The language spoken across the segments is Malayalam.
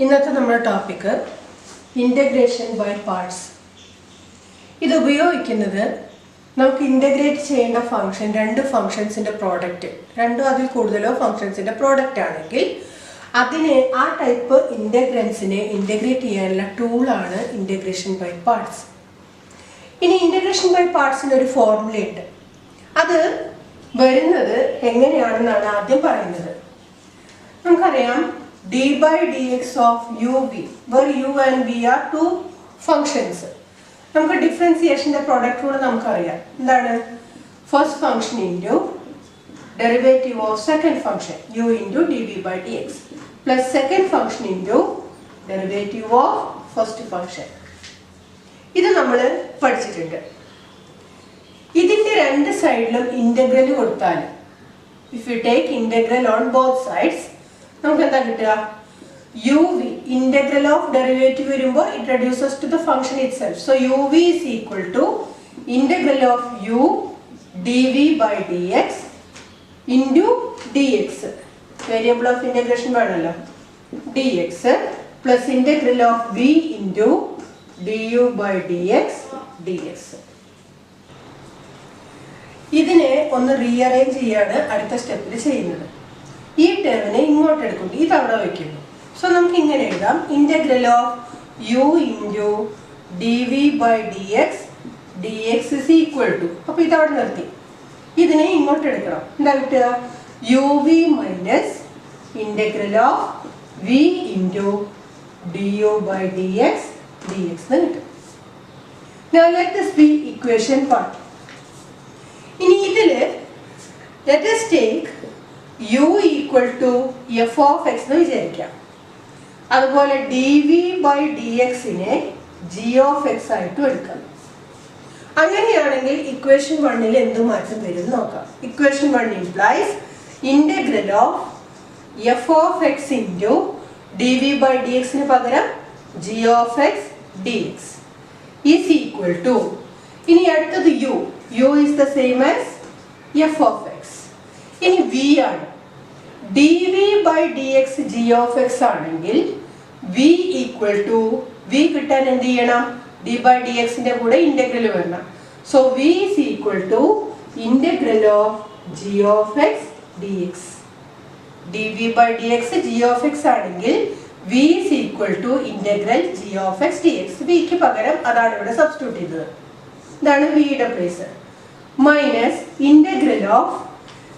ഇന്നത്തെ നമ്മുടെ ടോപ്പിക്ക് ഇൻ്റഗ്രേഷൻ ബൈ പാർട്സ്. ഇത് ഉപയോഗിക്കുന്നത് നമുക്ക് ഇൻ്റഗ്രേറ്റ് ചെയ്യേണ്ട ഫംഗ്ഷൻ രണ്ട് ഫംഗ്ഷൻസിൻ്റെ പ്രോഡക്റ്റ്, രണ്ടോ അതിൽ കൂടുതലോ ഫംഗ്ഷൻസിൻ്റെ പ്രോഡക്റ്റ് ആണെങ്കിൽ അതിനെ ആ ടൈപ്പ് ഇൻ്റഗ്രൻസിനെ ഇൻ്റഗ്രേറ്റ് ചെയ്യാനുള്ള ടൂളാണ് ഇൻ്റഗ്രേഷൻ ബൈ പാർട്സ്. ഇനി ഇൻ്റഗ്രേഷൻ ബൈ പാർട്സിന് ഒരു ഫോർമുലയുണ്ട്. അത് വരുന്നത് എങ്ങനെയാണെന്നാണ് ആദ്യം പറയുന്നത്. നമുക്കറിയാം d by dx of uv, where u and v are two functions. നമുക്ക് ഡിഫറൻസിയേഷൻ്റെ പ്രോഡക്റ്റ് കൂടെ നമുക്കറിയാം. എന്താണ്? First function into derivative of second function u into dv by dx plus second function into derivative of first function. ഇത് നമ്മൾ പഠിച്ചിട്ടുണ്ട്. ഇതിൻ്റെ രണ്ട് സൈഡിലും ഇൻ്റഗ്രൽ കൊടുത്താൽ, if you take integral on both sides, നമുക്ക് എന്താ കിട്ടുക? U V integral of derivative വരുമ്പോൾ it reduces to the function itself. So U V is equal to integral of U D V by D X into D X, variable of integration വേണമല്ലോ, D X plus integral of V into D U by D X D X. ഇതിനെ ഒന്ന് റീഅറേഞ്ച് ചെയ്യാണ് അടുത്ത സ്റ്റെപ്പിൽ ചെയ്യുന്നത്. ഈ ടേമിനെ ഇങ്ങോട്ട് എടുക്കുന്നു, ഇത് അവിടെ വയ്ക്കുന്നു. സോ നമുക്ക് ഇങ്ങനെ എഴുതാം, integral of u into D V by D X D x is equal to, അപ്പോൾ ഇതവിടെ നിർത്തി. ഇതിനെ ഇങ്ങോട്ട് എടുക്കണം. എന്താ കിട്ടുക? U v minus integral of V into D U by D X D x എന്ന് കിട്ടും. Now let this be equation 1. ഇനി ഇതിൽ let us take u equal to F of X എന്ന് വിചാരിക്കാം. അതുപോലെ ഡി വി ബൈ ഡി എക്സിനെ ജി ഓഫ് എക്സ് ആയിട്ടും എടുക്കാം. അങ്ങനെയാണെങ്കിൽ ഇക്വേഷൻ 1 എന്ത് മാറ്റം വരും നോക്കാം. Equation 1 implies integral of F of X into D V by D എക്സിന് പകരം G of X D X is equal to, ഇനി അടുത്തത് U, U is the same as F of X. ഇനി വി ആണ്, D V by D X G of X ആണെങ്കിൽ വി ഈക്വൽ ടു, വി കിട്ടാൻ എന്ത് ചെയ്യണം? ഡി ബൈ ഡി എക്സിന്റെ കൂടെ ഇന്റഗ്രൽ വരണം. So V is equal to integral of G of X D X. D V by D X G of X ആണെങ്കിൽ V is equal to integral G of X D X. വിക്ക് പകരം അതാണ് ഇവിടെ സബ്സ്റ്റിറ്റ്യൂട്ട് ചെയ്തത്. ഇതാണ് വിയുടെ പ്ലേസ്. മൈനസ് ഇന്റഗ്രൽ ഓഫ്,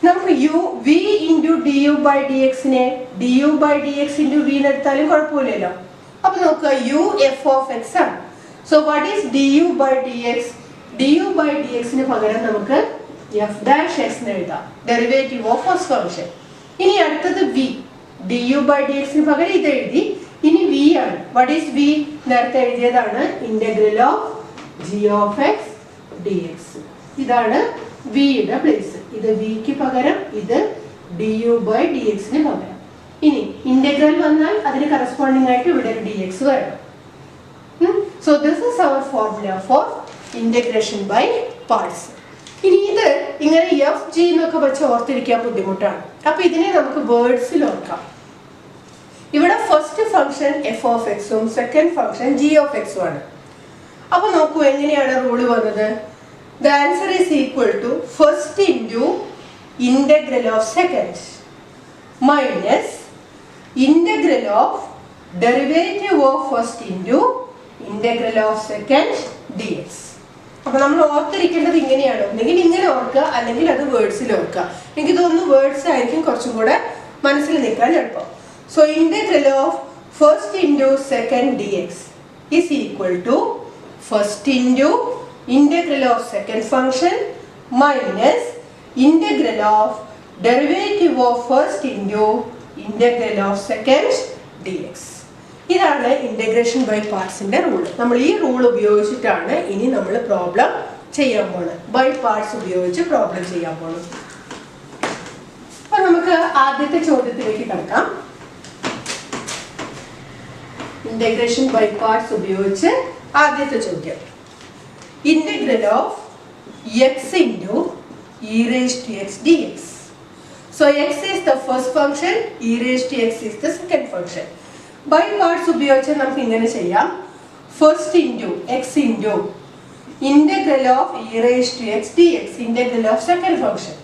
നമുക്ക് U V into D U by D എക്സിനെ D U by D X into V എടുത്താലും കുഴപ്പമില്ലല്ലോ. അപ്പൊ നോക്കുക, യു എഫ് ഓഫ് എക്സ് ആണ്. So what is d U by D X? D U by D എക്സിന് പകരം നമുക്ക് എഫ് ഡാഷ് എക്സ് എന്ന് എഴുതാം, ഡെറിവേറ്റീവ് ഓഫ് ഫസ്റ്റ് ഫംഗ്ഷൻ. ഇനി അടുത്തത് v, d U by D എക്സിന് പകരം ഇത് എഴുതി. ഇനി വി ആണ്. What is v? നേരത്തെ എഴുതിയതാണ്, integral of G of X D X. ഇതാണ് വിയുടെ പ്ലേസ്. ഇത് വിക്ക് പകരം ഇത് ഡി യു ബൈ ഡി എക്സിന് പകരം. ഇനി ഇന്റഗ്രൽ വന്നാൽ അതിന് കറസ്പോണ്ടിങ് ആയിട്ട് ഇവിടെ ഒരു ഡി എക്സ് വരണം. So this is our formula for integration by parts. ഇനി ഇത് ഇങ്ങനെ എഫ് ജി എന്നൊക്കെ വെച്ച് ഓർത്തിരിക്കാൻ ബുദ്ധിമുട്ടാണ്. അപ്പൊ ഇതിനെ നമുക്ക് വേർഡ്സിൽ ഓർക്കാം. ഇവിടെ ഫസ്റ്റ് ഫംഗ്ഷൻ എഫ് ഓഫ് എക്സും സെക്കൻഡ് ഫംഗ്ഷൻ ജി ഓഫ് എക്സും ആണ്. അപ്പൊ നോക്കൂ എങ്ങനെയാണ് റൂള് വന്നത്. The answer is equal to first into integral of second minus integral of derivative of first into integral of second dx. അപ്പോൾ നമ്മൾ ഓർത്തിരിക്കേണ്ടത് ഇങ്ങനെയാണ്. ഒന്നെങ്കിൽ ഇങ്ങനെ ഓർക്കുക, അല്ലെങ്കിൽ അത് വേർഡ്സിൽ ഓർക്കുക. എനിക്ക് തോന്നുന്നു വേർഡ്സ് ആയിരിക്കും കുറച്ചും കൂടെ മനസ്സിൽ നിൽക്കാൻ എളുപ്പം. So integral of first into second d X is equal to first into integral of second function minus integral of derivative of first into integral of second dx. ഇതാണ് ഇന്റഗ്രേഷൻ ബൈ പാർട്സിന്റെ റൂൾ. നമ്മൾ ഈ റൂൾ ഉപയോഗിച്ചിട്ടാണ് ഇനി നമ്മൾ പ്രോബ്ലം ചെയ്യാൻ പോകുന്നത്. ബൈ പാർട്സ് ഉപയോഗിച്ച് പ്രോബ്ലം ചെയ്യാൻ പോകുന്നത്. അപ്പൊ നമുക്ക് ആദ്യത്തെ ചോദ്യത്തിലേക്ക് കടക്കാം. ഇന്റഗ്രേഷൻ ബൈ പാർട്സ് ഉപയോഗിച്ച് ആദ്യത്തെ ചോദ്യം, integral of x into e raised to x dx. So x is the first function, e raised to x is the second function. By parts ഉപയോഗിച്ച് നമുക്ക് ഇങ്ങനെ ചെയ്യാം. First into X into integral of E raise to X D X, integral of second function,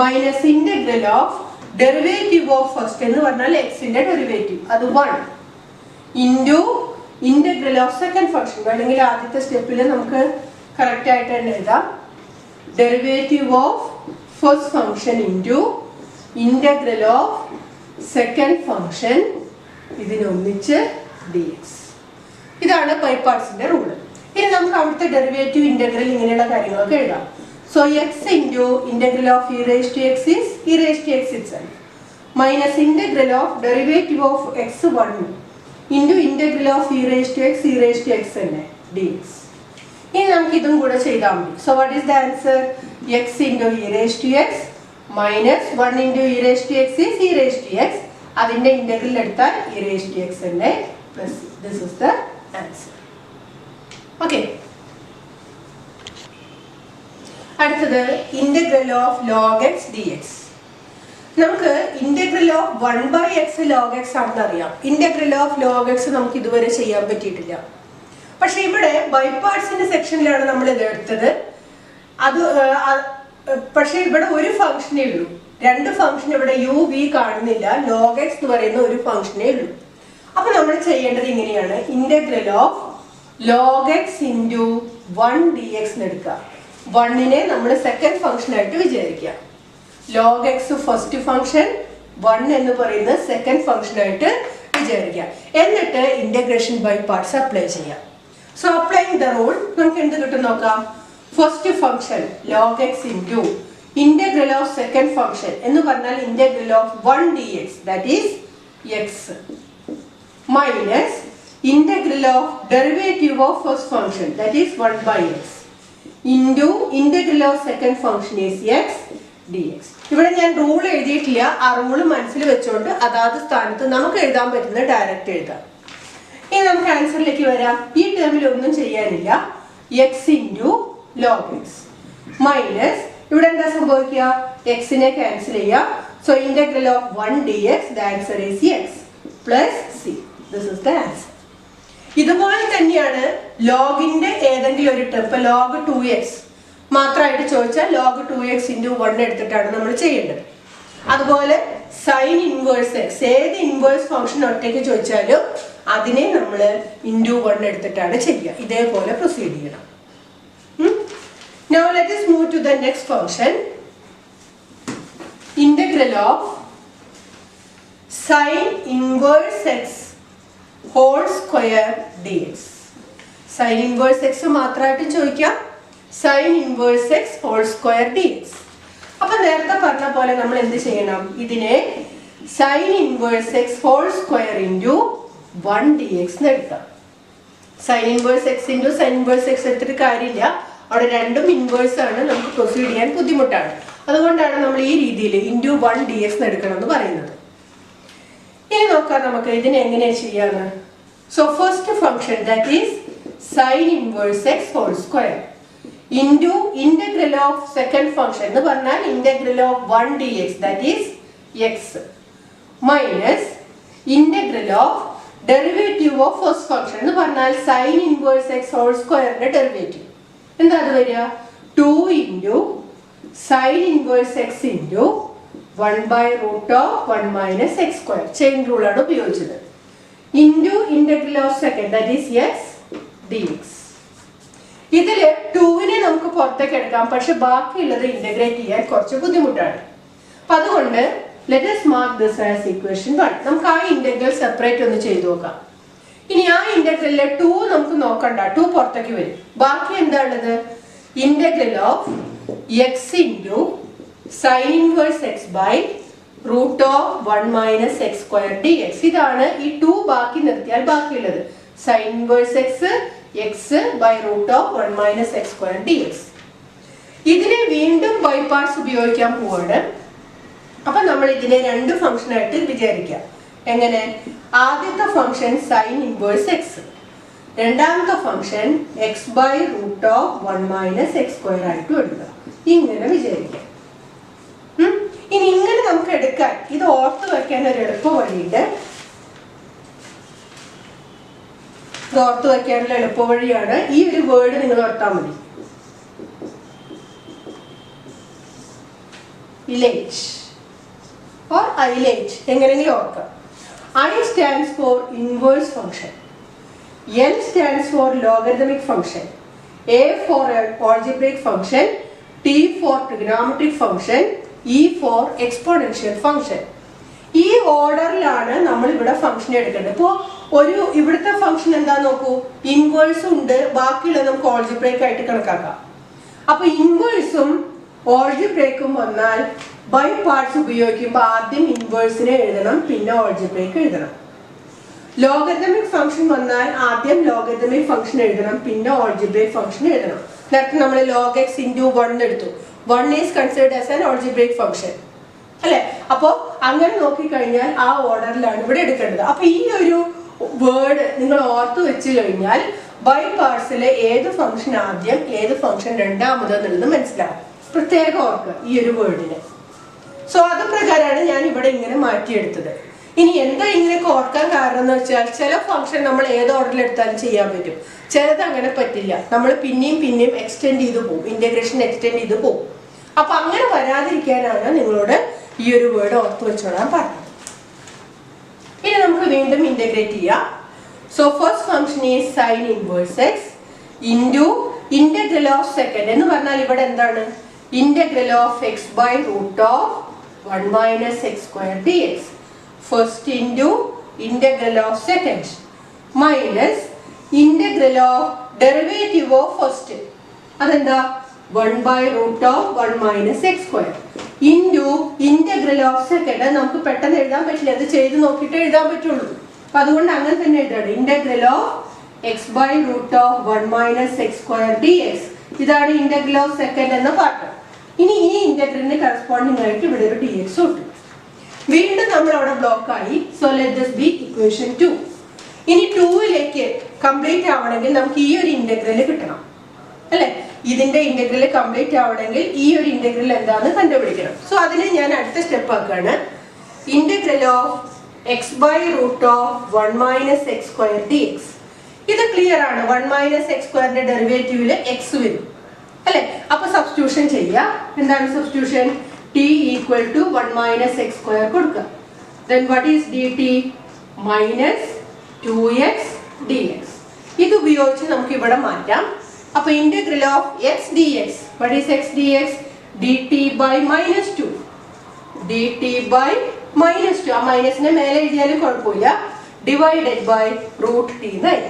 minus integral of derivative of first എന്ന് പറഞ്ഞാൽ എക്സിന്റെ ഡെറിവേറ്റീവ് അത് 1 into integral of second function. വേണമെങ്കിൽ ആദ്യത്തെ സ്റ്റെപ്പിൽ നമുക്ക് കറക്റ്റ് ആയിട്ട് തന്നെ എഴുതാം. Derivative of first function into integral of second function ഇതിനൊന്നിച്ച് ഡി എക്സ്. ഇതാണ് ബൈ പാർട്സിന്റെ റൂള്. ഇനി നമുക്ക് അവിടുത്തെ ഡെറിവേറ്റീവ് ഇന്റഗ്രൽ ഇങ്ങനെയുള്ള കാര്യങ്ങളൊക്കെ എഴുതാം. So x into integral of E raise to x is e raise to x itself minus integral of derivative of x 1 into integral of E raise to X തന്നെ ഡി എക്സ്. ഇനി നമുക്ക് ഇതും കൂടെ ചെയ്താൽ മതി. So what is the answer? X into E raise to x minus 1 into E raise to x is e raise to x. അതിന്റെ ഇന്റഗ്രൽ എടുത്താൽ ഇ റേസ് ടു എക്സ് തന്നെ plus this is the answer. Okay, അടുത്തത് integral of log X D X. നമുക്ക് integral of 1/x log X ആണെന്ന് അറിയാം. ഇന്റഗ്രൽ ഓഫ് ലോഗ് എക്സ് നമുക്ക് ഇതുവരെ ചെയ്യാൻ പറ്റിയിട്ടില്ല. പക്ഷെ ഇവിടെ ബൈ പാർട്സിന്റെ സെക്ഷനിലാണ് നമ്മൾ ഇത് എടുത്തത്. അത് പക്ഷെ ഇവിടെ ഒരു ഫംഗ്ഷനേ ഉള്ളൂ, രണ്ട് ഫംഗ്ഷൻ ഇവിടെ യു വി കാണുന്നില്ല. ലോഗ് എക്സ് എന്ന് പറയുന്ന ഒരു ഫംഗ്ഷനേ ഉള്ളൂ. അപ്പൊ നമ്മൾ ചെയ്യേണ്ടത് ഇങ്ങനെയാണ്. Integral of log X into 1 D X എടുക്കുക. 1നെ നമ്മൾ സെക്കൻഡ് ഫംഗ്ഷൻ ആയിട്ട് വിചാരിക്കുക. ലോഗ് എക്സ് ഫസ്റ്റ് ഫംഗ്ഷൻ, 1 എന്ന് പറയുന്നത് സെക്കൻഡ് ഫംഗ്ഷൻ ആയിട്ട് വിചാരിക്കുക. എന്നിട്ട് ഇന്റഗ്രേഷൻ ബൈ പാർട്സ് അപ്ലൈ ചെയ്യാം. സോ അപ്ലൈയിങ് ദ റൂൾ നമുക്ക് എന്ത് കിട്ടും നോക്കാം. First function log X into integral of second function എന്ന് പറഞ്ഞാൽ integral of 1 D X that is X minus integral of derivative of first function that is 1/x into integral of second function is X D X. ഇവിടെ ഞാൻ റൂൾ എഴുതിയിട്ടില്ല. ആ റൂള് മനസ്സിൽ വെച്ചുകൊണ്ട് അതാത് സ്ഥാനത്ത് നമുക്ക് എഴുതാൻ പറ്റുന്ന ഡയറക്റ്റ് എഴുതാം. ഇനി നമുക്ക് ആൻസറിലേക്ക് വരാം. ഈ ടേമിൽ ഒന്നും ചെയ്യാനില്ല. X into log X minus ഇവിടെ എന്താ സംഭവിക്കുക? എക്സിനെ ക്യാൻസൽ ചെയ്യാം. So integral of 1 D X the answer is X plus C. This is the answer. ഇതുപോലെ തന്നെയാണ് ലോഗിന്റെ ഏതെങ്കിലും ഒരു ടേം, ഇപ്പൊ ലോഗ് 2x മാത്രമായിട്ട് ചോദിച്ചാൽ ലോഗ് 2x ഇൻറ്റു 1 എടുത്തിട്ടാണ് നമ്മൾ ചെയ്യേണ്ടത്. അതുപോലെ സൈൻ ഇൻവേഴ്സ് എക്സ് ഏത് ഇൻവേഴ്സ് ഫംഗ്ഷൻ ഒറ്റയ്ക്ക് ചോദിച്ചാലും അതിനെ നമ്മൾ ഇൻറ്റു 1 എടുത്തിട്ടാണ് ചെയ്യുക. ഇതേപോലെ പ്രൊസീഡ് ചെയ്യണം. Now let us move to the next function. Integral of sin inverse x whole square dx. Sin inverse x മാത്രമായിട്ട് ചോദിക്കാം. Sin inverse x whole square dx. അപ്പോൾ നേരത്തെ പറഞ്ഞ പോലെ നമ്മൾ എന്ത് ചെയ്യണം? ഇതിനെ sin inverse x whole square into 1 dx എന്ന് എടുക്കാം. Sin inverse x into sin inverse x എടുത്തിട്ട് കാര്യമില്ല. അവിടെ രണ്ടും ഇൻവേഴ്സ് ആണ്, നമുക്ക് പ്രൊസീഡ് ചെയ്യാൻ ബുദ്ധിമുട്ടാണ്. അതുകൊണ്ടാണ് നമ്മൾ ഈ രീതിയിൽ ഇൻറ്റു 1 ഡി എക്സ് എടുക്കണം എന്ന് പറയുന്നത്. ഇനി നോക്കാം നമുക്ക് ഇതിനെ എങ്ങനെയാണ് ചെയ്യാന്ന്. So first function that is sine inverse X whole square into integral of second function എന്ന് പറഞ്ഞാൽ integral of 1 D X that is X minus integral of derivative of first function എന്ന് പറഞ്ഞാൽ സൈൻ ഇൻവേഴ്സ് എക്സ് ഹോൾ സ്ക്വയറിന്റെ ഡെറിവേറ്റീവ് എന്താ അത് വരിക? 2 into sine inverse X into 1/√1 minus X square. Chain റൂളാണ് ഉപയോഗിച്ചത്. Into integral of second that is X D X. ഇതില് 2നെ നമുക്ക് പുറത്തേക്ക് എടുക്കാം, പക്ഷെ ബാക്കിയുള്ളത് ഇന്റഗ്രേറ്റ് ചെയ്യാൻ കുറച്ച് ബുദ്ധിമുട്ടാണ്. അപ്പൊ അതുകൊണ്ട് let us mark this as equation 1. നമുക്ക് ആ ഇന്റഗ്രൽ സെപ്പറേറ്റ് ഒന്ന് ചെയ്തു നോക്കാം. ഇനി ആ ഇന്റഗ്രലിലെ 2 നമുക്ക് നോക്കണ്ട, 2 പുറത്തേക്ക് വരും. ബാക്കി എന്താ ഉള്ളത്? Integral of X into sine inverse x by root of 1 minus X square d X. ഇതാണ് ഈ 2 ബാക്കി നിർത്തിയാൽ ബാക്കിയുള്ളത്. Sine inverse x x by root of 1 minus X square d X. ഇതിനെ വീണ്ടും ബൈ പാർട്സ് ഉപയോഗിക്കാൻ പോവാണ്. അപ്പൊ നമ്മൾ ഇതിനെ രണ്ട് ഫംഗ്ഷനായിട്ട് വിചാരിക്കാം. എങ്ങനെ? ആദ്യത്തെ ഫംഗ്ഷൻ സൈൻ ഇൻവേഴ്സ് എക്സ്, രണ്ടാമത്തെ function x by root of 1 minus X square ആയിട്ട് എടുക്കുക. ഇങ്ങനെ വിചാരിക്കാം. ഇനി ഇങ്ങനെ നമുക്ക് എടുക്കാൻ ഇത് ഓർത്ത് വെക്കാൻ ഒരു എളുപ്പ വഴിയുണ്ട്. ഇത് ഓർത്ത് വയ്ക്കാനുള്ള എളുപ്പവഴിയാണ്. ഈ ഒരു വേർഡ് നിങ്ങൾ ഓർത്താൽ മതി. ഇലേജ് ഓർ ഐലേജ് എങ്ങനെയെങ്കിലും ഓർക്കാം. I stands for inverse function, L stands for logarithmic function, A for algebraic function, T for trigonometric function, E for exponential function. ഈ ഓർഡറിലാണ് നമ്മൾ ഇവിടെ ഫംഗ്ഷൻ എടുക്കേണ്ടത്. ഇപ്പോൾ ഇവിടുത്തെ ഫംഗ്ഷൻ എന്താ നോക്കൂ, ഇൻവേഴ്സ് ഉണ്ട്, ബാക്കിയുള്ളത് നമുക്ക് ഓൾജിബ്രേക്ക് ആയിട്ട് കണക്കാക്കാം. അപ്പൊ ഇൻവേഴ്സും ഓൾജിബ്രേക്കും വന്നാൽ ബൈ പാർട്സ് ഉപയോഗിക്കുമ്പോൾ ആദ്യം ഇൻവേഴ്സിനെ എഴുതണം, പിന്നെ ഓൾജിബ്രേക്ക് എഴുതണം. ലോഗരിതമിക് ഫംഗ്ഷൻ വന്നാൽ ആദ്യം ലോഗരിതമിക് ഫംഗ്ഷൻ എഴുതണം, പിന്നെ ഓൾജിബ്രേക്ക് ഫംഗ്ഷൻ എഴുതണം. നേരത്തെ നമ്മൾ log x into 1 എടുത്തു. 1 is considered as an algebraic function അല്ലെ? അപ്പോൾ അങ്ങനെ നോക്കിക്കഴിഞ്ഞാൽ ആ ഓർഡറിലാണ് ഇവിടെ എടുക്കേണ്ടത്. അപ്പൊ ഈ ഒരു വേർഡ് നിങ്ങൾ ഓർത്ത് വെച്ച് കഴിഞ്ഞാൽ ബൈ പാർട്സിലെ ഏത് ഫംഗ്ഷൻ ആദ്യം ഏത് ഫംഗ്ഷൻ രണ്ടാമത് എന്നുള്ളത് മനസ്സിലാവും. പ്രത്യേകം ഓർക്കുക ഈ ഒരു വേർഡിന്. സോ അത് പ്രകാരമാണ് ഞാൻ ഇവിടെ ഇങ്ങനെ മാറ്റിയെടുത്തത്. ഇനി എന്താ ഇങ്ങനെയൊക്കെ ഓർക്കാൻ കാരണം എന്ന് വെച്ചാൽ ചില ഫംഗ്ഷൻ നമ്മൾ ഏത് ഓർഡറിൽ എടുത്താലും ചെയ്യാൻ പറ്റും, ചിലത് അങ്ങനെ പറ്റില്ല. നമ്മൾ പിന്നെയും എക്സ്റ്റെൻഡ് ചെയ്ത് പോകും, ഇന്റഗ്രേഷൻ എക്സ്റ്റെൻഡ് ചെയ്ത് പോകും. അപ്പൊ അങ്ങനെ വരാതിരിക്കാനാണ് നിങ്ങളോട് ഈ ഒരു വേർഡ് ഓർത്ത് വെച്ചോളാൻ പറഞ്ഞത്. ഇനി നമുക്ക് വീണ്ടും ഇന്റഗ്രേറ്റ് ചെയ്യാം. So first function is sine inverse X into integral of second എന്ന് പറഞ്ഞാൽ ഇവിടെ എന്താണ്, integral of X by root of 1 minus x square dx. First into integral of second minus integral of derivative of first. അതെന്താ 1 by root of 1 minus x square into integral of second. നമുക്ക് പെട്ടെന്ന് എഴുതാൻ പറ്റില്ല, അത് ചെയ്ത് നോക്കിയിട്ട് എഴുതാൻ പറ്റുള്ളൂ. അപ്പൊ അതുകൊണ്ട് അങ്ങനെ തന്നെ എഴുതാണ്, integral of x by root of 1 minus x square dx. ഇതാണ് ഇന്റഗ്രൽ ഓഫ് സെക്കൻഡ് എന്ന പാർട്ട്. ഇനി ഈ ഇന്റഗ്രലിന് കറസ്പോണ്ടിങ് ആയിട്ട് ഇവിടെ ഒരു dx കിട്ടും. വീണ്ടും നമ്മൾ അവിടെ ബ്ലോക്ക് ആയി. So let this B equation 2. ഇനി 2ലേക്ക് കംപ്ലീറ്റ് ആവണമെങ്കിൽ നമുക്ക് ഈ ഒരു ഇന്റഗ്രൽ കിട്ടണം അല്ലെ? ഇതിന്റെ ഇന്റഗ്രൽ കംപ്ലീറ്റ് ആവണമെങ്കിൽ ഈ ഒരു ഇന്റഗ്രൽ എന്താണെന്ന് കണ്ടുപിടിക്കണം. സോ അതിനെ ഞാൻ അടുത്ത സ്റ്റെപ്പ് ആക്കാണ്. Integral of X by root of 1 minus x square dx. ഇത് ക്ലിയർ ആണ്. 1 minus x squareന്റെ ഡെറിവേറ്റീവില് എക്സ് വരും അല്ലെ? അപ്പൊ സബ്സ്റ്റിറ്റ്യൂഷൻ ചെയ്യാം. എന്താണ് substitution? t equal to 1 minus x square കൊടുക്കുക. Then what is dt? minus 2x dx. ഇത് ഉപയോഗിച്ച് നമുക്ക് ഇവിടെ മാറ്റാം. അപ്പൊ integral of x dx. What is x dx? dt by minus 2. dt by minus 2. ആ മൈനസിനെ മേലെ എഴുതിയാലും കുഴപ്പമില്ല. divided by root t എന്നായി.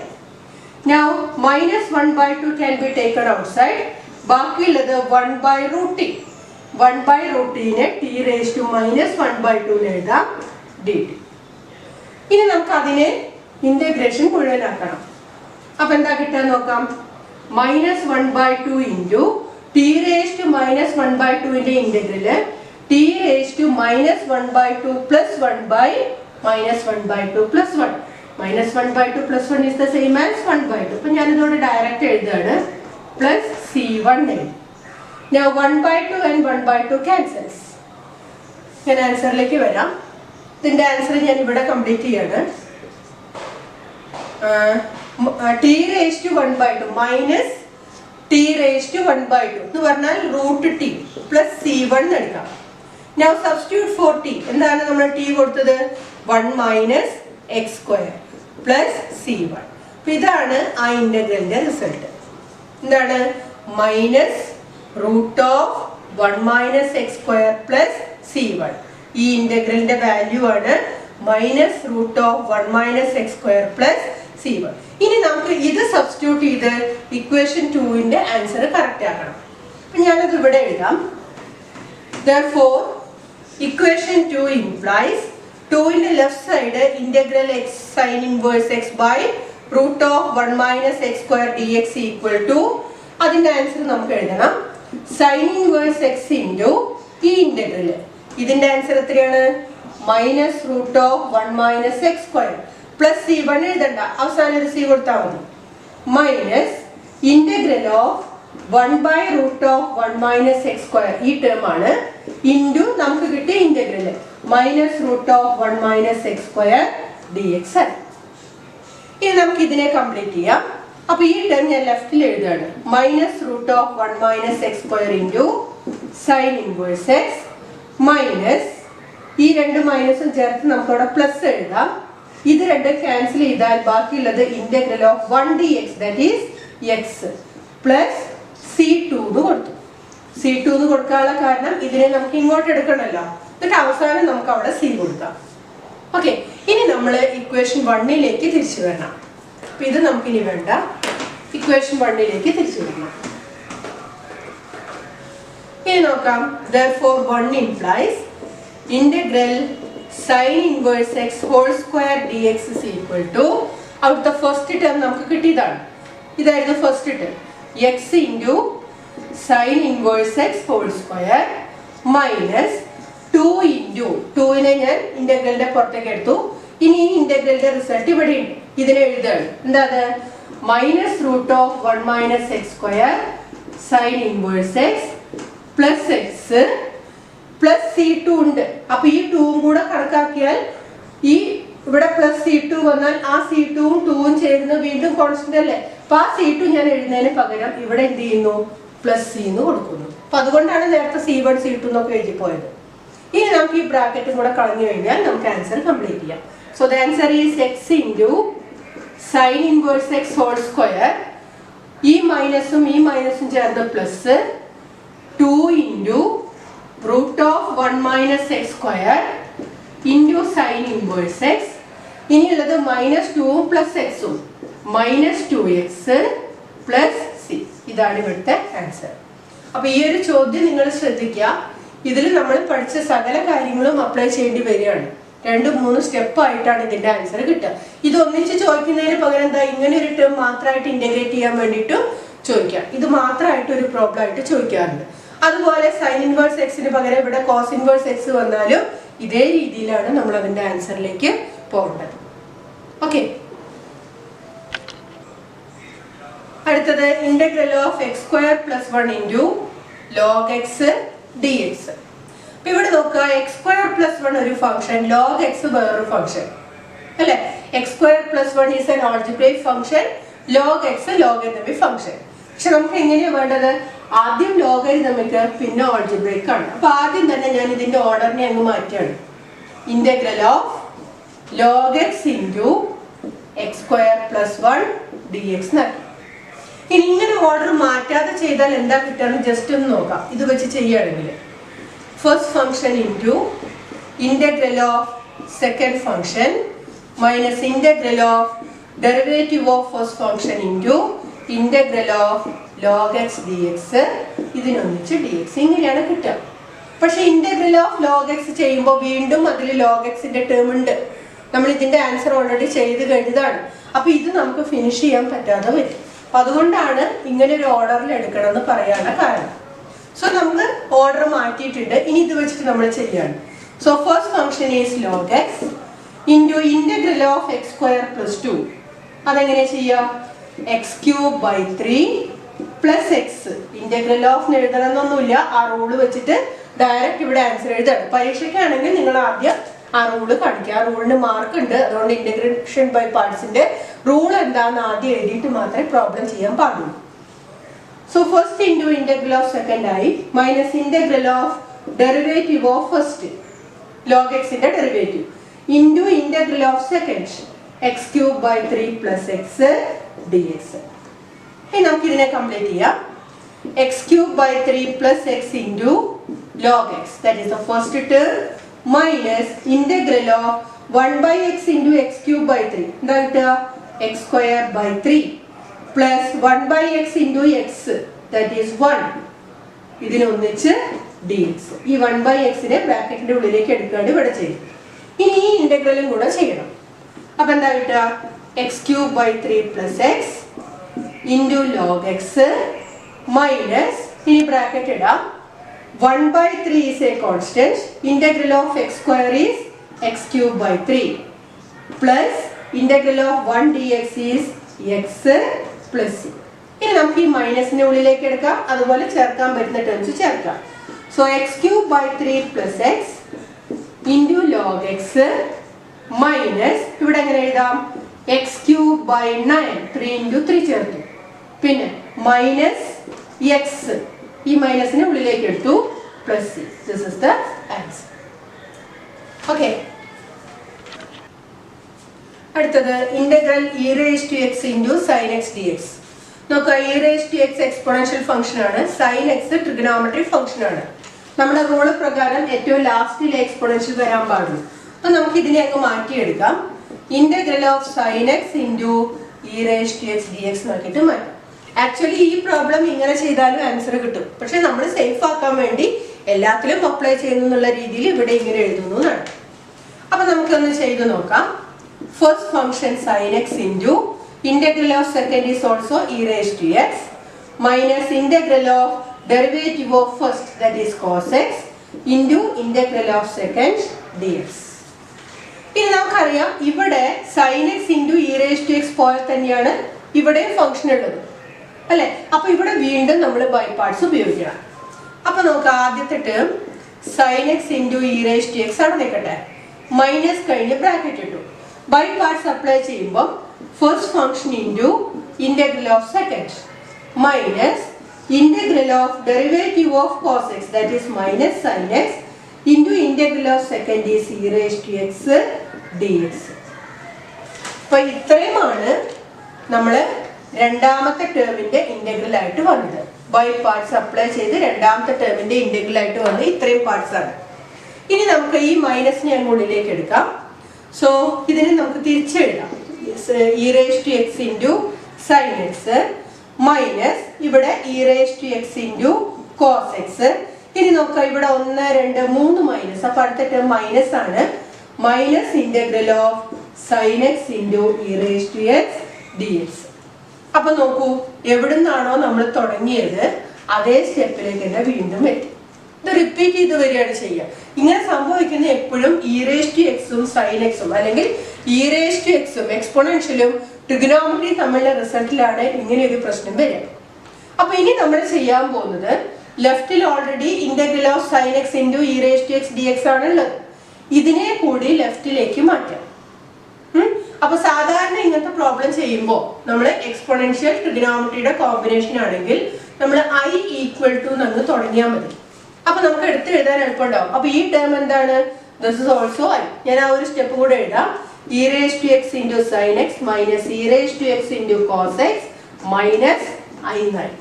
Now minus 1 by 2 can be taken outside. ബാക്കിയുള്ളത് 1 by root t. 1 by root t നെ t raised to minus 1 by 2 എഴുതാം dt. ഇനി നമുക്ക് അതിനെ ഇന്റഗ്രേഷൻ മുഴുവനാക്കണം. അപ്പൊ എന്താ കിട്ടാൻ നോക്കാം. minus 1 by 2 into t raised to minus 1 by 2 ന്റെ integral t raised to minus 1 by 2 plus 1 by minus 1 by 2 plus 1. minus 1 by 2 plus 1 is the same as 1 by 2. അപ്പൊ ഞാനിതോടെ ഡയറക്റ്റ് എഴുതാണ് plus c1 എഴുതി. Now 1 by 2 and 1 by 2 cancels. ഞാൻ ആൻസറിലേക്ക് വരാം. ഇതിന്റെ ആൻസർ ഞാൻ ഇവിടെ കംപ്ലീറ്റ് ചെയ്യാണ്. t raised to 1 by 2 minus t raised to 1 by 2 എന്ന് പറഞ്ഞാൽ root t plus c1 എടുക്കാം. Now substitute for t. എന്താണ് നമ്മൾ t കൊടുത്തത്? 1 minus x square plus c1. ഇതാണ് ആ ഇന്റഗ്രലിന്റെ റിസൾട്ട്. എന്താണ്? Minus root of 1 minus x square plus c1. ഈ ഇന്റഗ്രലിന്റെ വാല്യൂ ആണ് minus root of 1 minus x square plus c1. ഇനി നമുക്ക് ഇത് സബ്സ്റ്റിറ്റ്യൂട്ട് ചെയ്ത് ഇക്വേഷൻ 2ന്റെ ആൻസർ കറക്റ്റ് ആക്കണം. അപ്പൊ ഞാനത് ഇവിടെ എഴുതാം. Therefore equation 2 implies 2ന്റെ left side integral x sin inverse x by root of 1 minus x square dx equal to, അതിന്റെ ആൻസർ നമുക്ക് എഴുതണം sin inverse x into ഈ ഇന്റഗ്രൽ. ഇതിന്റെ ആൻസർ എത്രയാണ്? Minus root of 1 minus x square plus c1 എഴുതണ്ട, അവസാനം ഒരു c കൊടുത്താൽ മതി. Minus integral of 1 by root of 1 minus x square ഈ ടേം ആണ് ഇൻറ്റു നമുക്ക് കിട്ടിയ integral minus root of 1 minus x square dx ആണ്. ഇനി നമുക്ക് ഇതിനെ കംപ്ലീറ്റ് ചെയ്യാം. അപ്പൊ ഈ ടേം ഞാൻ ലെഫ്റ്റിൽ എഴുതാണ്. -√1 - x² into sine inverse X minus ഈ രണ്ട് മൈനസും ചേർത്ത് നമുക്ക് അവിടെ പ്ലസ് എഴുതാം. ഇത് രണ്ടും ക്യാൻസൽ ചെയ്താൽ ബാക്കിയുള്ളത് integral of 1 dx that is X plus c2 എന്ന് കൊടുത്തു. c2 എന്ന് കൊടുക്കാനുള്ള കാരണം ഇതിനെ നമുക്ക് ഇങ്ങോട്ട് എടുക്കണമല്ലോ. എന്നിട്ട് അവസാനം നമുക്ക് അവിടെ c കൊടുക്കാം. ഓക്കെ, ഇനി നമ്മൾ ഇക്വേഷൻ 1ലേക്ക് തിരിച്ചു വരണം. അപ്പൊ ഇത് നമുക്കിനി വേണ്ട. ഇക്വേഷൻ 1ലേക്ക് തിരിച്ചു വരണം. ഇനി നോക്കാം. therefore 1 implies integral sin inverse x whole square dx is equal to അവിടുത്തെ ഫസ്റ്റ് ടേം നമുക്ക് കിട്ടിയതാണ്. ഇതായിരുന്നു first term. x into sine inverse X whole square minus 2 into 2നെ ഞാൻ ഇന്റഗ്രലിന്റെ പുറത്തേക്ക് എടുത്തു. ഇനി ഈ ഇന്റഗ്രലിന്റെ റിസൾട്ട് ഇവിടെ ഉണ്ട്. ഇതിനെ എഴുതാണ്. എന്താ അത്? -√1 - x² sign inverse X plus X plus c2 ഉണ്ട്. അപ്പൊ ഈ 2ഉം കൂടെ കണക്കാക്കിയാൽ ഈ ഇവിടെ പ്ലസ് c2 വന്നാൽ ആ c2ഉം 2ഉം ചേരുന്ന വീണ്ടും കോൺസ്റ്റന്റ് അല്ലേ. അപ്പൊ ആ c2 ഞാൻ എഴുതുന്നതിന് പകരം ഇവിടെ എന്ത് ചെയ്യുന്നു? പ്ലസ് c എന്ന് കൊടുക്കുന്നു. അപ്പൊ അതുകൊണ്ടാണ് നേരത്തെ c1 c2 എന്നൊക്കെ എഴുതി പോയത്. ഇനി നമുക്ക് ഈ ബ്രാക്കറ്റും കൂടെ കളഞ്ഞു കഴിഞ്ഞാൽ നമുക്ക് ആൻസർ കംപ്ലീറ്റ് ചെയ്യാം. So the answer is x into sine inverse X whole square ഈ മൈനസും ചേർന്ന് plus 2 into √1 - x² into sine inverse x. ഇനിയുള്ളത് -2ഉം പ്ലസ് എക്സും -2x പ്ലസ് c. ഇതാണ് ഇവിടുത്തെ ആൻസർ. അപ്പൊ ഈ ഒരു ചോദ്യം നിങ്ങൾ ശ്രദ്ധിക്കുക. ഇതിൽ നമ്മൾ പഠിച്ച സകല കാര്യങ്ങളും അപ്ലൈ ചെയ്യേണ്ടി വരികയാണ്. 2-3 സ്റ്റെപ്പ് ആയിട്ടാണ് ഇതിന്റെ ആൻസർ കിട്ടുക. ഇത് ഒന്നിച്ച് ചോദിക്കുന്നതിന് പകരം എന്താ ഇങ്ങനെ ഒരു ടേം മാത്രമായിട്ട് ഇന്റഗ്രേറ്റ് ചെയ്യാൻ വേണ്ടിയിട്ടും ചോദിക്കാം. ഇത് മാത്രമായിട്ട് ഒരു പ്രോബ്ലം ആയിട്ട് ചോദിക്കാറുണ്ട്. അതുപോലെ സൈൻ ഇൻവേഴ്സ് എക്സിന് പകരം ഇവിടെ കോസ് ഇൻവേഴ്സ് എക്സ് വന്നാലും ഇതേ രീതിയിലാണ് നമ്മൾ അതിന്റെ ആൻസറിലേക്ക് പോകേണ്ടത്. ഓക്കെ, അടുത്തത് integral of x² + 1 into log x dx. അപ്പൊ ഇവിടെ നോക്കുക. x² + 1 ഒരു ഫംഗ്ഷൻ, log x വേറൊരു ഫംഗ്ഷൻ അല്ലെ. x² + 1 is an algebraic function, log x logarithmic function. പക്ഷെ നമുക്ക് എങ്ങനെയാണ് വേണ്ടത്? ആദ്യം ലോഗരിതമിക് പിന്നെ ആൾജിബ്രൈക് ആണ്. അപ്പൊ ആദ്യം തന്നെ ഞാൻ ഇതിന്റെ ഓർഡറിനെ അങ്ങ് മാറ്റിയാണ്. Integral of log x into x² + 1 dx എന്നാക്കി. ഇനി ഇങ്ങനെ ഓർഡർ മാറ്റാതെ ചെയ്താൽ എന്താ കിട്ടുക ജസ്റ്റ് ഒന്ന് നോക്കാം. ഇത് വെച്ച് ചെയ്യുകയാണെങ്കിൽ first function into integral of second function minus integral of derivative of first function into integral of log x dx. ഇതിനൊന്നിച്ച് dx ഇങ്ങനെയാണ് കിട്ടുക. പക്ഷെ ഇന്റഗ്രൽ ഓഫ് log x ചെയ്യുമ്പോൾ വീണ്ടും അതിൽ log x ന്റെ ടേം ഉണ്ട്. നമ്മൾ ഇതിന്റെ ആൻസർ ഓൾറെഡി ചെയ്ത് കഴിഞ്ഞതാണ്. അപ്പൊ ഇത് നമുക്ക് ഫിനിഷ് ചെയ്യാൻ പറ്റാതെ വരും. അപ്പൊ അതുകൊണ്ടാണ് ഇങ്ങനെ ഒരു ഓർഡറിൽ എടുക്കണം എന്ന് പറയാനുള്ള കാരണം. സോ നമുക്ക് ഓർഡർ മാറ്റിയിട്ടുണ്ട്. ഇനി ഇത് വെച്ചിട്ട് നമ്മൾ ചെയ്യാണ്. So first function is log x into integral of x² + 2. അതെങ്ങനെ ചെയ്യാം? x³ / 3 plus X. Integral of എഴുതണമെന്നൊന്നുമില്ല. ആ റൂള് വെച്ചിട്ട് ഡയറക്റ്റ് ഇവിടെ ആൻസർ എഴുതാണ്. പരീക്ഷയ്ക്കാണെങ്കിൽ നിങ്ങൾ ആദ്യം ആ റൂള് കാണിക്കുക. ആ റൂളിന് മാർക്ക് ഉണ്ട്. അതുകൊണ്ട് ഇന്റഗ്രേഷൻ ബൈ പാർട്സിന്റെ റൂൾ എന്താണെന്ന് ആദ്യം എഴുതിയിട്ട് മാത്രമേ പ്രോബ്ലം ചെയ്യാൻ പാടുള്ളൂ. So first into integral of second ആയി minus integral of derivative of first log x ന്റെ derivative into integral of second x³ / 3 plus X dx. ഇനി നമുക്ക് ഇതിനെ കംപ്ലീറ്റ് ചെയ്യാം. x³ / 3 plus X into log x, that is the first term, minus integral of 1/x into x³ / 3. എന്താ കിട്ടുക? x² / 3 plus 1/x into x, that is 1. ഇതിനൊന്നിച്ച് dx. ഈ 1/x നെ ബ്രാക്കറ്റിന്റെ ഉള്ളിലേക്ക് എടുക്കാണ്ട് ഇവിടെ ചെയ്യും. ഇനി ഈ ഇന്റഗ്രലും കൂടെ ചെയ്യണം. അപ്പൊ എന്താ കിട്ടുക? x³ / 3 plus x into log x minus ഇനി ബ്രാക്കറ്റ് ഇടാം. 1/3 is a constant. Integral of x² is x³ / 3 plus integral of 1 dx is x plus c. ഇനി നമുക്ക് ഈ മൈനസിന്റെ ഉള്ളിലേക്ക് എടുക്കാം. അതുപോലെ ചേർക്കാൻ പറ്റുന്ന ടേംസ് ചേർക്കാം. So x³ / 3 plus x into log x minus ഇവിടെ എങ്ങനെ എഴുതാം? എക്സ് ക്യൂബ് ബൈ 9 3 ഇൻറ്റു 3 ചേർത്തു. പിന്നെ മൈനസ് എക്സ്, ഈ മൈനസിനെ ഉള്ളിലേക്ക് എടുത്തു, plus C. This is the answer. Okay, അടുത്തത് integral E raise to X into sine X D X. നോക്കുക, E raise to X exponential function ആണ്, സൈൻ എക്സ് ട്രിഗണോമെട്രി ഫംഗ്ഷൻ ആണ്. നമ്മുടെ റൂള് പ്രകാരം ഏറ്റവും ലാസ്റ്റിൽ എക്സ്പോണൻഷ്യൽ വരാൻ പാടുള്ളൂ. അപ്പൊ നമുക്ക് ഇതിനെ അങ്ങ് മാറ്റിയെടുക്കാം. Integral of sine X into E raise to X D x നോക്കിയിട്ട് മാറ്റാം. ആക്ച്വലി ഈ പ്രോബ്ലം ഇങ്ങനെ ചെയ്താലും ആൻസർ കിട്ടും. പക്ഷെ നമ്മൾ സേഫ് ആക്കാൻ വേണ്ടി എല്ലാത്തിലും അപ്ലൈ ചെയ്യുന്നു എന്നുള്ള രീതിയിൽ ഇവിടെ ഇങ്ങനെ എഴുതുന്നു എന്നാണ്. അപ്പൊ നമുക്കൊന്ന് ചെയ്തു നോക്കാം. First function sine X into integral of second is also e raise to x minus integral of derivative of first that is cos x into integral of second d x. ഇനി നമുക്കറിയാം ഇവിടെ sine X into E raise to x പോലെ തന്നെയാണ് ഇവിടെ ഫംഗ്ഷൻ ഉള്ളത് അല്ലെ. അപ്പൊ ഇവിടെ വീണ്ടും നമ്മൾ ബൈ പാർട്സ് ഉപയോഗിക്കണം. അപ്പൊ നമുക്ക് ആദ്യത്തെ term sine X into E raise to x അവിടെ നിൽക്കട്ടെ, മൈനസ് കഴിഞ്ഞ് ബ്രാക്കറ്റ് ഇട്ടു. ബൈ പാർട്സ് അപ്ലൈ ചെയ്യുമ്പോൾ first function into integral of second minus integral of derivative of cos x that is minus sine X into integral of second is e raise to X D X. അപ്പൊ ഇത്രയുമാണ് നമ്മൾ രണ്ടാമത്തെ ടേമിന്റെ ഇന്റഗ്രൽ ആയിട്ട് വന്നത്. ബൈ പാർട്സ് അപ്ലൈ ചെയ്ത് രണ്ടാമത്തെ ടേമിന്റെ ഇന്റഗ്രൽ ആയിട്ട് വന്നത് ഇത്രയും പാർട്സ് ആണ്. ഇനി നമുക്ക് ഈ മൈനസിനെ അങ്ങ് ഉള്ളിലേക്ക് എടുക്കാം. സോ ഇതിനെ നമുക്ക് തിരിച്ചെഴുതാം. E raise to X into sine X minus ഇവിടെ E raise to X into cos X. ഇനി നോക്കാം, ഇവിടെ 1 2 3 മൈനസ്, അപ്പൊ അടുത്ത ടേം മൈനസ് ആണ്. Minus integral of sine X into E raise to X D X. അപ്പൊ നോക്കൂ, എവിടുന്നാണോ നമ്മൾ തുടങ്ങിയത് അതേ സ്റ്റെപ്പിലേക്ക് തന്നെ വീണ്ടും എത്തി. ഇത് റിപ്പീറ്റ് ചെയ്ത് വരികയാണ് ചെയ്യുക. ഇങ്ങനെ സംഭവിക്കുന്ന എപ്പോഴും ഇ റേസ് ടു എക്സും സൈൻ എക്സും അല്ലെങ്കിൽ ഇ റേസ് ടു എക്സും എക്സ്പോണൻഷ്യലും ട്രിഗണോമെട്രി തമ്മിലുള്ള റിസൾട്ടിലാണ് ഇങ്ങനെ ഒരു പ്രശ്നം വരിക. അപ്പൊ ഇനി നമ്മൾ ചെയ്യാൻ പോകുന്നത് ലെഫ്റ്റിൽ already integral of sine X into E raise to X D X ആണ് ഉള്ളത്. ഇതിനെ കൂടി ലെഫ്റ്റിലേക്ക് മാറ്റാം. അപ്പൊ സാധാരണ ഇങ്ങനത്തെ പ്രോബ്ലം ചെയ്യുമ്പോൾ നമ്മൾ എക്സ്പോണൻഷ്യൽ ട്രിഗണോമെട്രിയുടെ കോമ്പിനേഷൻ ആണെങ്കിൽ നമ്മൾ ഐ ഈക്വൽ ടു എന്ന് തുടങ്ങിയാൽ മതി. അപ്പൊ നമുക്ക് എടുത്ത് എഴുതാൻ എളുപ്പമുണ്ടാവും. അപ്പൊ ഈ ടേം എന്താണ്? This is also I. ഞാൻ ആ ഒരു സ്റ്റെപ്പ് കൂടെ എഴുതാം. E raise to X into sine X minus e raise to X into cos x minus I എന്നായി.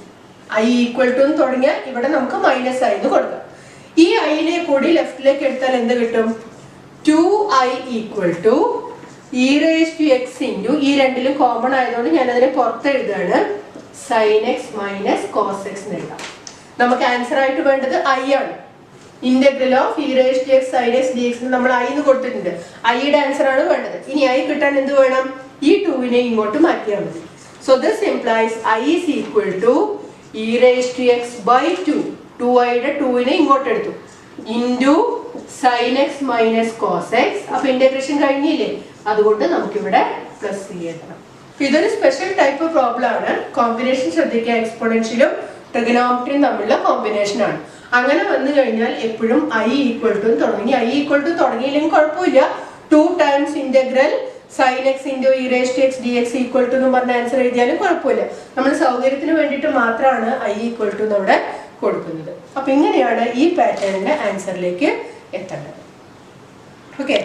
ഐ ഈക്വൽ ടു എന്ന് തുടങ്ങിയാൽ ഇവിടെ നമുക്ക് മൈനസ് ഐ എന്ന് കൊടുക്കാം. ഈ ഐനെ കൂടി ലെഫ്റ്റിലേക്ക് എടുത്താൽ എന്ത് കിട്ടും? 2i equal to E raise to X into, ഈ രണ്ടിലും കോമൺ ആയതുകൊണ്ട് ഞാൻ അതിനെ പുറത്ത് എഴുതാണ്, sine X minus cos X എന്ന് എഴുതാം. നമുക്ക് ആൻസർ ആയിട്ട് വേണ്ടത് ഐ ആണ്. Integral of E raise to X sine X D X നമ്മൾ ഐ എന്ന് കൊടുത്തിട്ടുണ്ട്. ഐയുടെ ആൻസർ ആണ് വേണ്ടത്. ഇനി ഐ കിട്ടാൻ എന്ത് വേണം? ഈ 2വിനെ ഇങ്ങോട്ട് മാറ്റിയാൽ മതി. So this implies I is equal to E raise to x by 2. 2iയുടെ 2വിനെ ഇങ്ങോട്ട് എടുത്തു into sine X minus cos x. അപ്പൊ ഇന്റഗ്രേഷൻ കഴിഞ്ഞില്ലേ, അതുകൊണ്ട് നമുക്കിവിടെ പ്ലസ് സി എഴുതണം. ഇതൊരു സ്പെഷ്യൽ ടൈപ്പ് പ്രോബ്ലം ആണ്. കോമ്പിനേഷൻ ശ്രദ്ധിക്കുക, എക്സ്പോണൻഷ്യലും ട്രിഗണോമെട്രിയും തമ്മിലുള്ള കോമ്പിനേഷൻ ആണ്. അങ്ങനെ വന്നു കഴിഞ്ഞാൽ എപ്പോഴും ഐ ഈക്വൽ ടു തുടങ്ങി. ഐ ഈക്വൽ ടു തുടങ്ങിയില്ലെങ്കിൽ കുഴപ്പമില്ല. 2 times integral sine X into E raise to X D x equal to എന്ന് പറഞ്ഞ ആൻസർ എഴുതിയാലും കുഴപ്പമില്ല. നമ്മൾ സൗകര്യത്തിന് വേണ്ടിയിട്ട് മാത്രമാണ് ഐ ഈക്വൽ ടു നമ്മുടെ കൊടുക്കുന്നത്. അപ്പൊ ഇങ്ങനെയാണ് ഈ പാറ്റേണിന്റെ ആൻസറിലേക്ക് എത്തേണ്ടത്. ഓക്കെ.